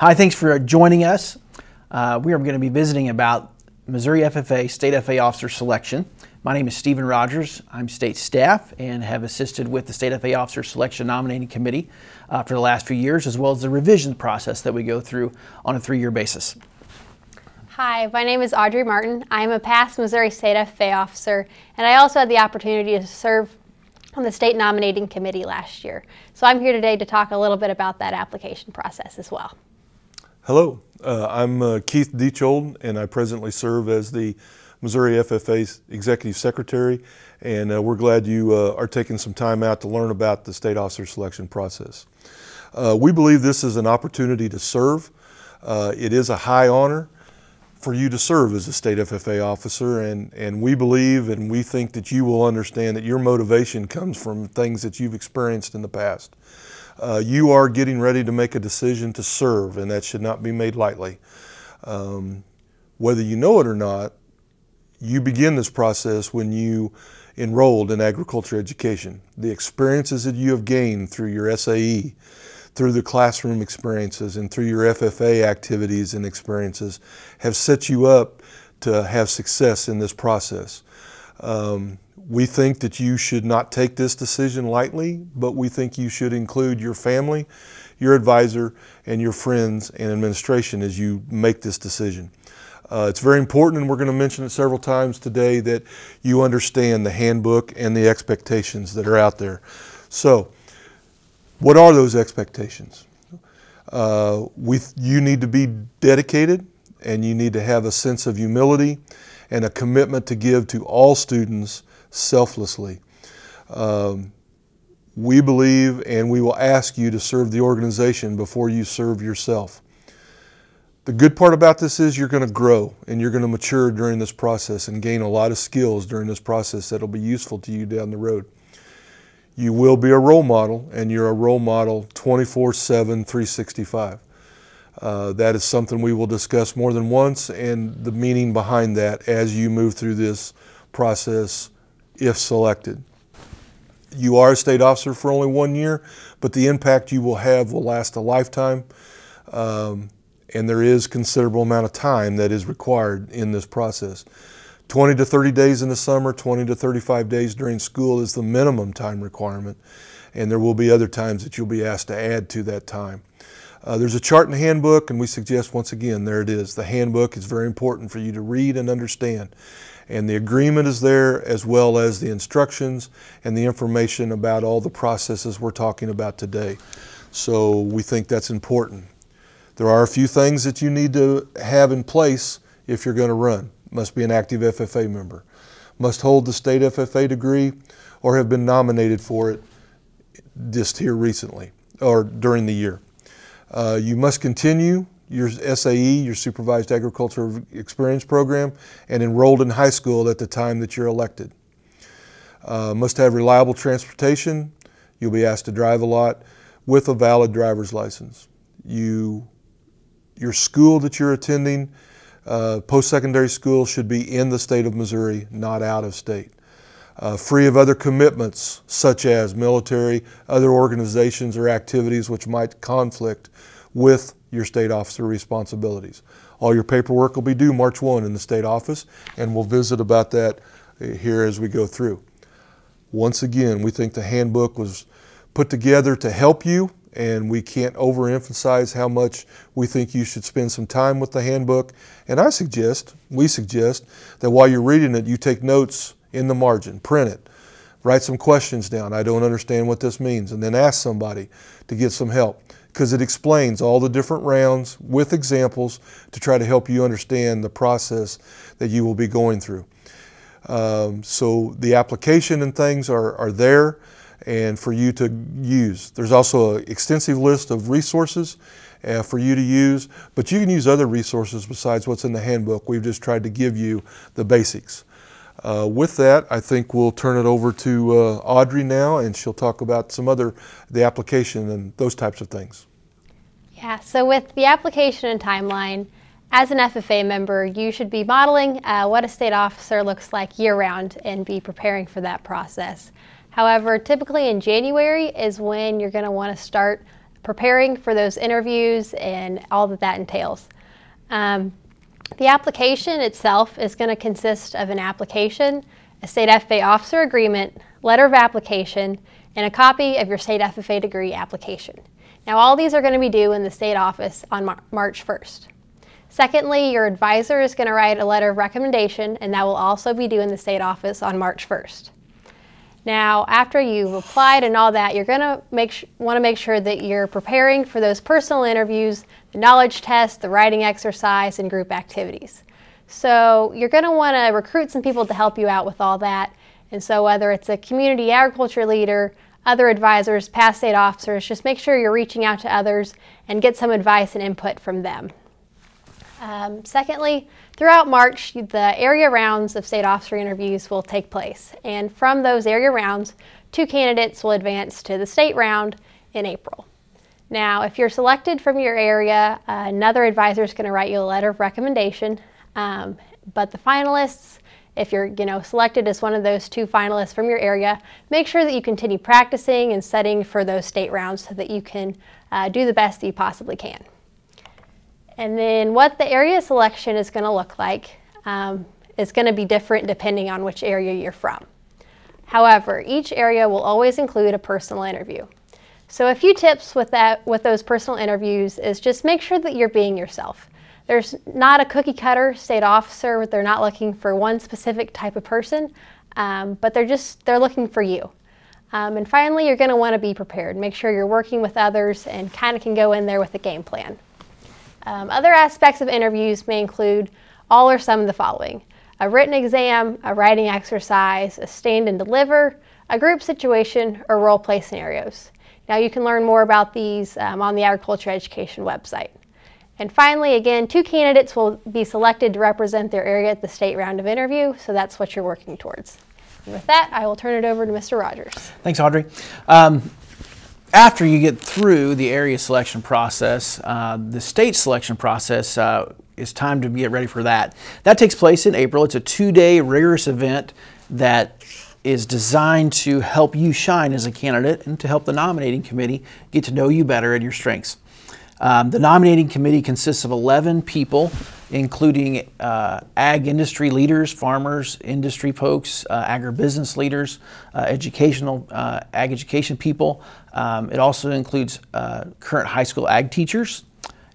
Hi, thanks for joining us. We are going to be visiting about Missouri FFA State FFA Officer Selection. My name is Stephen Rogers. I'm state staff and have assisted with the State FFA Officer Selection Nominating Committee for the last few years, as well as the revision process that we go through on a 3-year basis. Hi, my name is Audrey Martin. I'm a past Missouri State FFA officer, and I also had the opportunity to serve on the state nominating committee last year. So I'm here today to talk a little bit about that application process as well. Hello, I'm Keith Dietzold, and I presently serve as the Missouri FFA Executive Secretary, and we're glad you are taking some time out to learn about the state officer selection process. We believe this is an opportunity to serve. It is a high honor for you to serve as a state FFA officer, and we believe and we think that you will understand that your motivation comes from things that you've experienced in the past. You are getting ready to make a decision to serve, and that should not be made lightly. Whether you know it or not, you begin this process when you enrolled in agriculture education. The experiences that you have gained through your SAE, through the classroom experiences, and through your FFA activities and experiences have set you up to have success in this process. We think that you should not take this decision lightly, but we think you should include your family, your advisor, and your friends and administration as you make this decision. It's very important, and we're going to mention it several times today, that you understand the handbook and the expectations that are out there. So, what are those expectations? You need to be dedicated, and you need to have a sense of humility and a commitment to give to all students selflessly. We believe and we will ask you to serve the organization before you serve yourself. The good part about this is you're going to grow and you're going to mature during this process and gain a lot of skills during this process that will be useful to you down the road. You will be a role model, and you're a role model 24/7, 365. That is something we will discuss more than once, and the meaning behind that as you move through this process if selected. You are a state officer for only 1 year, but the impact you will have will last a lifetime, and there is considerable amount of time that is required in this process. 20 to 30 days in the summer, 20 to 35 days during school is the minimum time requirement, and there will be other times that you'll be asked to add to that time. There's a chart in the handbook, and we suggest, once again, there it is. The handbook is very important for you to read and understand. And the agreement is there, as well as the instructions and the information about all the processes we're talking about today. So we think that's important. There are a few things that you need to have in place if you're going to run. Must be an active FFA member. Must hold the state FFA degree or have been nominated for it just here recently or during the year. You must continue your SAE, your Supervised Agricultural Experience Program, and enrolled in high school at the time that you're elected. Must have reliable transportation. You'll be asked to drive a lot with a valid driver's license. Your school that you're attending, post-secondary school, should be in the state of Missouri, not out of state. Free of other commitments such as military, other organizations or activities which might conflict with your state officer responsibilities. All your paperwork will be due March 1 in the state office, and we'll visit about that here as we go through. Once again, we think the handbook was put together to help you, and we can't overemphasize how much we think you should spend some time with the handbook. And we suggest that while you're reading it, you take notes in the margin, print it, write some questions down. I don't understand what this means, and then ask somebody to get some help, because it explains all the different rounds with examples to try to help you understand the process that you will be going through. So the application and things are there and for you to use. There's also an extensive list of resources for you to use, but you can use other resources besides what's in the handbook. We've just tried to give you the basics. With that, I think we'll turn it over to Audrey now, and she'll talk about the application and those types of things. Yeah, so with the application and timeline, as an FFA member, you should be modeling what a state officer looks like year-round and be preparing for that process. However, typically in January is when you're going to want to start preparing for those interviews and all that that entails. The application itself is going to consist of an application, a state FFA officer agreement, letter of application, and a copy of your state FFA degree application. Now all these are going to be due in the state office on March 1st. Secondly, your advisor is going to write a letter of recommendation, and that will also be due in the state office on March 1st. Now, after you've applied and all that, you're going to want to make sure that you're preparing for those personal interviews, the knowledge test, the writing exercise, and group activities. So you're going to want to recruit some people to help you out with all that. And so whether it's a community agriculture leader, other advisors, past state officers, just make sure you're reaching out to others and get some advice and input from them. Secondly, throughout March, the area rounds of state officer interviews will take place. And from those area rounds, 2 candidates will advance to the state round in April. Now, if you're selected from your area, another advisor is going to write you a letter of recommendation. But the finalists, if you're selected as one of those 2 finalists from your area, make sure that you continue practicing and studying for those state rounds so that you can do the best that you possibly can. And then what the area selection is going to look like is going to be different depending on which area you're from. However, each area will always include a personal interview. So a few tips with those personal interviews is just make sure that you're being yourself. There's not a cookie cutter state officer. They're not looking for one specific type of person, but they're looking for you. And finally, you're going to want to be prepared. Make sure you're working with others and kind of can go in there with a game plan. Other aspects of interviews may include all or some of the following: a written exam, a writing exercise, a stand and deliver, a group situation, or role play scenarios. Now you can learn more about these on the Agriculture Education website. And finally, again, 2 candidates will be selected to represent their area at the state round of interview, so that's what you're working towards. And with that, I will turn it over to Mr. Rogers. Thanks, Audrey. After you get through the area selection process, the state selection process is time to get ready for that. That takes place in April. It's a 2-day rigorous event that is designed to help you shine as a candidate and to help the nominating committee get to know you better and your strengths. The nominating committee consists of 11 people, including ag industry leaders, farmers, industry folks, agribusiness leaders, ag education people. It also includes current high school ag teachers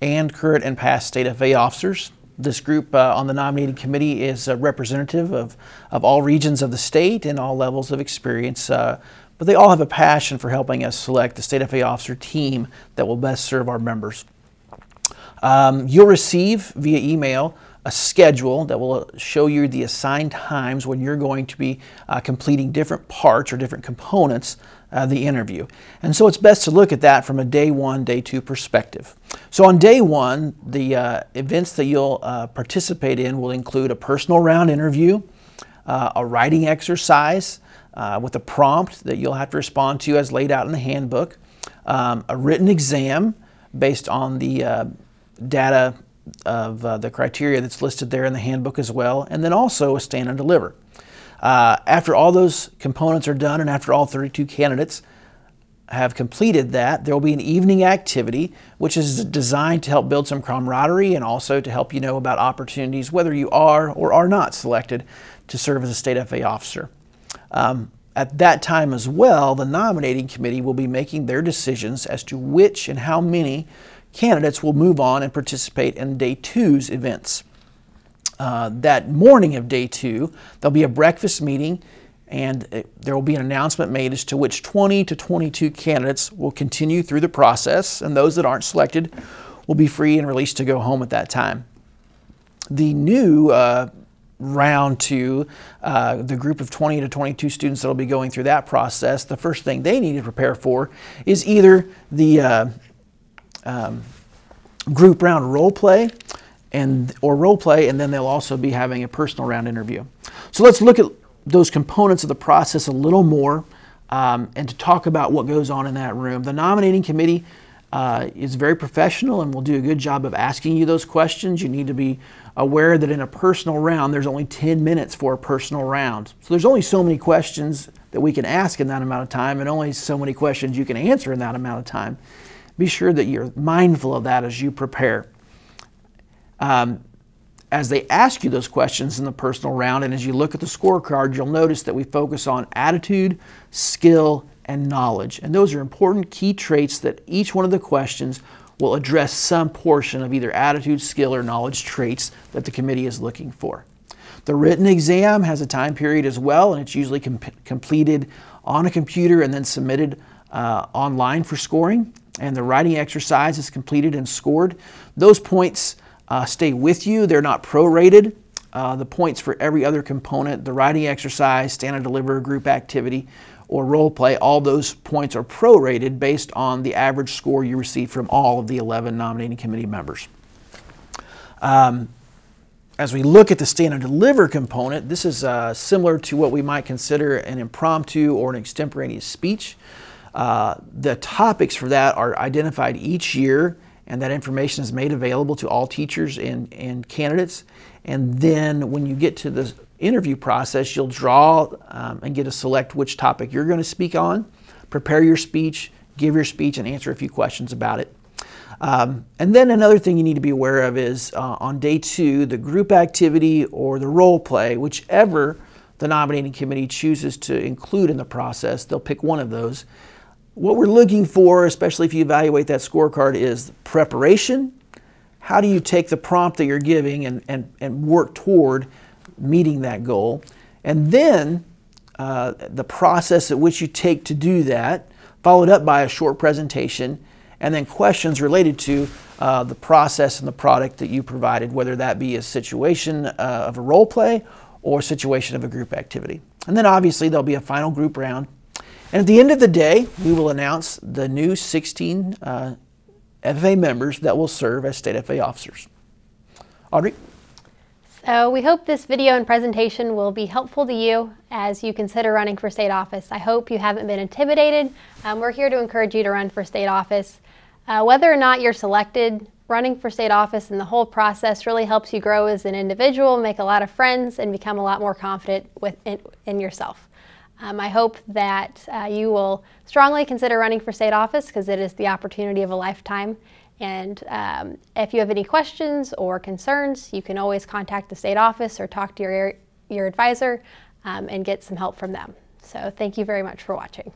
and current and past state FFA officers. This group on the nominating committee is representative of all regions of the state and all levels of experience. But they all have a passion for helping us select the state FFA officer team that will best serve our members. You'll receive via email a schedule that will show you the assigned times when you're going to be completing different parts or different components of the interview. And so it's best to look at that from a day 1, day 2 perspective. So on day 1, the events that you'll participate in will include a personal round interview, a writing exercise, with a prompt that you'll have to respond to as laid out in the handbook, a written exam based on the data of the criteria that's listed there in the handbook as well, and then also a stand and deliver. After all those components are done and after all 32 candidates have completed that, there will be an evening activity which is designed to help build some camaraderie and also to help you know about opportunities whether you are or are not selected to serve as a state FFA officer. At that time as well, the nominating committee will be making their decisions as to which and how many candidates will move on and participate in day 2's events. That morning of day 2, there'll be a breakfast meeting and there will be an announcement made as to which 20 to 22 candidates will continue through the process, and those that aren't selected will be free and released to go home at that time. The new round 2, the group of 20 to 22 students that will be going through that process, the first thing they need to prepare for is either the group round role play and then they'll also be having a personal round interview. So let's look at those components of the process a little more and to talk about what goes on in that room. The nominating committee is very professional and will do a good job of asking you those questions. You need to be aware that in a personal round, there's only 10 minutes for a personal round. So there's only so many questions that we can ask in that amount of time and only so many questions you can answer in that amount of time. be sure that you're mindful of that as you prepare. As they ask you those questions in the personal round, and as you look at the scorecard, you'll notice that we focus on attitude, skill, and knowledge. And those are important key traits that each one of the questions will address some portion of either attitude, skill, or knowledge traits that the committee is looking for. The written exam has a time period as well, and it's usually completed on a computer and then submitted online for scoring. And the writing exercise is completed and scored. Those points stay with you. They're not prorated. The points for every other component, the writing exercise, stand and deliver, group activity, or role play, all those points are prorated based on the average score you receive from all of the 11 nominating committee members. As we look at the stand and deliver component, this is similar to what we might consider an impromptu or an extemporaneous speech. The topics for that are identified each year, and that information is made available to all teachers and candidates. And then when you get to the interview process, you'll draw and get to select which topic you're going to speak on, prepare your speech, give your speech, and answer a few questions about it. And then another thing you need to be aware of is on day 2, the group activity or the role play, whichever the nominating committee chooses to include in the process, they'll pick one of those. What we're looking for, especially if you evaluate that scorecard, is preparation. How do you take the prompt that you're giving and work toward meeting that goal? And then the process at which you take to do that, followed up by a short presentation, and then questions related to the process and the product that you provided, whether that be a situation of a role play or a situation of a group activity. And then obviously there'll be a final group round. And at the end of the day, we will announce the new 16 FFA members that will serve as state FFA officers. Audrey? So we hope this video and presentation will be helpful to you as you consider running for state office. I hope you haven't been intimidated. We're here to encourage you to run for state office. Whether or not you're selected, running for state office and the whole process really helps you grow as an individual, make a lot of friends, and become a lot more confident in yourself. I hope that you will strongly consider running for state office because it is the opportunity of a lifetime. And if you have any questions or concerns, you can always contact the state office or talk to your advisor and get some help from them. So thank you very much for watching.